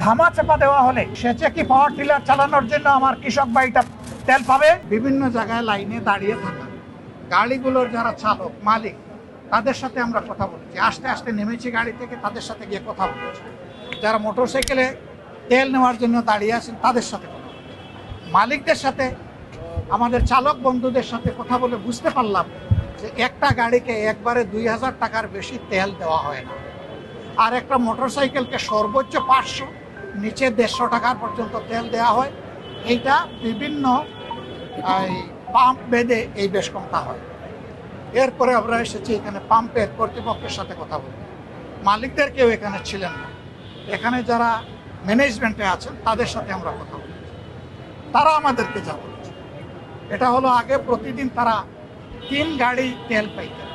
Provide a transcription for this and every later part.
ধামা চাপা দেওয়া হলে সেচে কি পাওয়ার টিলার চালানোর জন্য আমার কৃষক ভাইটা তেল পাবে? বিভিন্ন জায়গায় লাইনে দাঁড়িয়ে থাকা গাড়িগুলোর যারা চালক মালিক তাদের সাথে আমরা কথা বলেছি, আস্তে আস্তে নেমেছি গাড়ি থেকে, তাদের সাথে গিয়ে কথা বলেছি। যারা মোটরসাইকেলে তেল নেওয়ার জন্য দাঁড়িয়ে আছেন তাদের সাথে কথা বলেছি। মালিকদের সাথে, আমাদের চালক বন্ধুদের সাথে কথা বলে বুঝতে পারলাম যে একটা গাড়িকে একবারে 2000 টাকার বেশি তেল দেওয়া হয় না, আর একটা মোটরসাইকেলকে সর্বোচ্চ 500, নিচে 150 টাকার পর্যন্ত তেল দেওয়া হয়। এইটা বিভিন্ন পাম্প বেঁধে এই বেশ কমতা হয়। এরপরে আমরা এসেছি এখানে পাম্পের কর্তৃপক্ষের সাথে কথা বলতে। মালিকদের কেউ এখানে ছিলেন না, এখানে যারা ম্যানেজমেন্টে আছেন তাদের সাথে আমরা কথা বলি। তারা আমাদেরকে যা বলেছে এটা হলো, আগে প্রতিদিন তারা 3 গাড়ি তেল পাইতেন,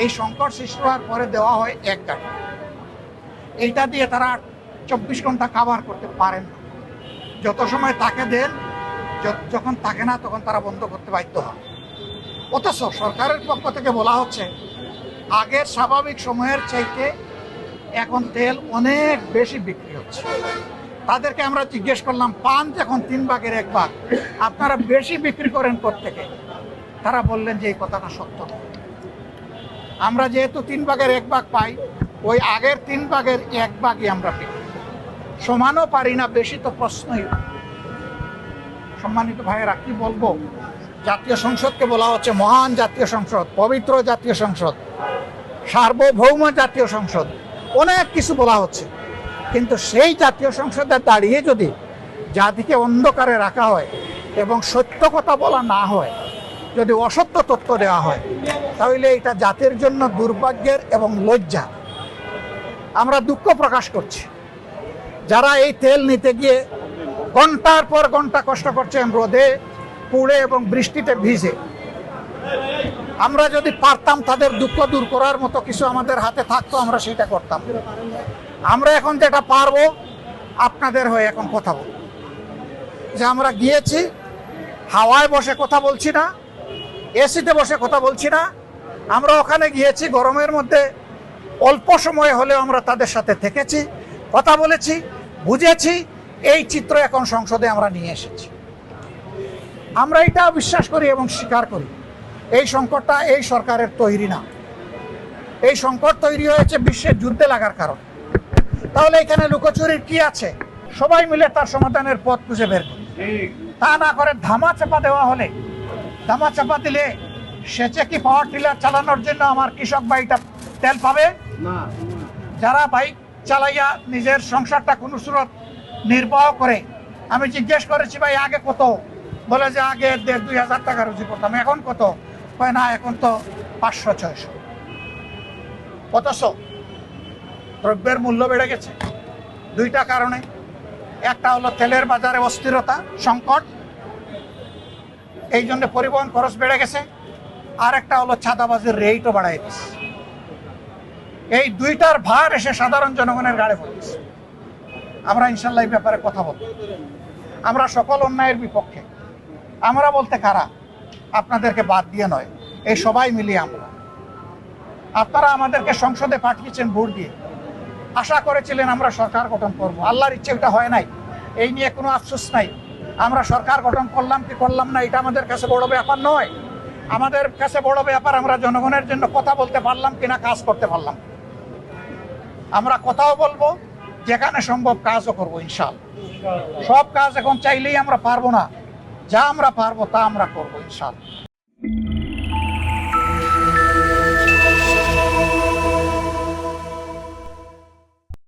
এই সংকট সৃষ্টি হওয়ার পরে দেওয়া হয় 1 গাড়ি। এইটা দিয়ে তারা 24 ঘন্টা কাভার করতে পারেন না, যত সময় তাকে দেন, যখন থাকে না তখন তারা বন্ধ করতে বাধ্য হয়। অথচ সরকারের পক্ষ থেকে বলা হচ্ছে আগের স্বাভাবিক সময়ের চাইতে এখন তেল অনেক বেশি বিক্রি হচ্ছে। তাদেরকে আমরা জিজ্ঞেস করলাম, পান যখন 3 ভাগের 1 ভাগ, আপনারা বেশি বিক্রি করেন কোত্থেকে? তারা বললেন যে এই কথাটা সত্য নয়। আমরা যেহেতু 3 ভাগের 1 ভাগ পাই, ওই আগের 3 ভাগের 1 ভাগই আমরা বিক্রি করি, সমানও পারি না, বেশি তো প্রশ্নই। সম্মানিত ভাইয়েরা, কি বলবো, জাতীয় সংসদকে বলা হচ্ছে মহান জাতীয় সংসদ, পবিত্র জাতীয় সংসদ, সার্বভৌম জাতীয় সংসদ, অনেক কিছু বলা হচ্ছে, কিন্তু সেই জাতীয় সংসদে দাঁড়িয়ে যদি জাতিকে অন্ধকারে রাখা হয় এবং সত্য কথা বলা না হয়, যদি অসত্য তথ্য দেওয়া হয়, তাহলে এটা জাতির জন্য দুর্ভাগ্যের এবং লজ্জা। আমরা দুঃখ প্রকাশ করছি যারা এই তেল নিতে গিয়ে ঘন্টার পর ঘন্টা কষ্ট করছেন, রোদে পুড়ে এবং বৃষ্টিতে ভিজে। আমরা যদি পারতাম তাদের দুঃখ দূর করার মতো কিছু আমাদের হাতে থাকতো, আমরা সেটা করতাম। আমরা এখন যেটা পারবো, আপনাদের হয়ে এখন কথা বলবো, যে আমরা গিয়েছি, হাওয়ায় বসে কথা বলছি না, এসিতে বসে কথা বলছি না, আমরা ওখানে গিয়েছি গরমের মধ্যে, অল্প সময় হলেও আমরা তাদের সাথে থেকেছি, কথা বলেছি, বুঝেছি। এই চিত্র এখন সংসদে আমরা নিয়ে এসেছি। আমরা এটা বিশ্বাস করি এবং স্বীকার করি, এই সংকটটা এই সরকারের তৈরি না, এই সংকট তৈরি হয়েছে বিশ্বের যুদ্ধে লাগার কারণে। তাহলে এখানে লুকোচুরির কি আছে? সবাই মিলে তার সমাধানের পথ খুঁজে বের করি। তা না করে ধামা চাপা দেওয়া হলে, ধামা চাপা দিলে সেচে কি পাওয়ার টিলার চালানোর জন্য আমার কৃষক ভাইটা তেল পাবে না? যারা বাইক চালাইয়া নিজের সংসারটা কোনো সুরত নির্বাহ করে, আমি জিজ্ঞেস করেছি, ভাই আগে কত? বলে যে আগে 1,500-2,000 টাকা রুজি করতাম, এখন কত? কয় না, এখন তো 500-600। অথচ দ্রব্যের মূল্য বেড়ে গেছে 2টা কারণে। একটা হলো তেলের বাজারে অস্থিরতা, সংকট, এই জন্য পরিবহন খরচ বেড়ে গেছে। আর একটা হলো চাঁদাবাজির রেটও বাড়াই দিচ্ছে। এই 2টার ভার এসে সাধারণ জনগণের গাড়ে পড়েছে। আমরা ইনশাল্লাহ এই ব্যাপারে কথা বলব। আমরা সকল অন্যায়ের বিপক্ষে। আমরা বলতে কারা? আপনাদেরকে বাদ দিয়ে নয়, এই সবাই মিলিয়ে আমরা। আপনারা আমাদেরকে সংসদে পাঠিয়েছেন ভোট দিয়ে, আশা করেছিলেন আমরা সরকার গঠন করব। আল্লাহর ইচ্ছে ওটা হয় নাই, এই নিয়ে কোনো আফসোস নাই। আমরা সরকার গঠন করলাম কি করলাম না, এটা আমাদের কাছে বড় ব্যাপার নয়। আমাদের কাছে বড় ব্যাপার আমরা জনগণের জন্য কথা বলতে পারলাম কিনা, কাজ করতে পারলাম। আমরা কথাও বলবো, যেখানে সম্ভব কাজও করবো ইনশাআল্লাহ। সব কাজ এখন চাইলেই আমরা পারবো না, যা আমরা পারবো তা আমরা করবো ইনশাআল্লাহ।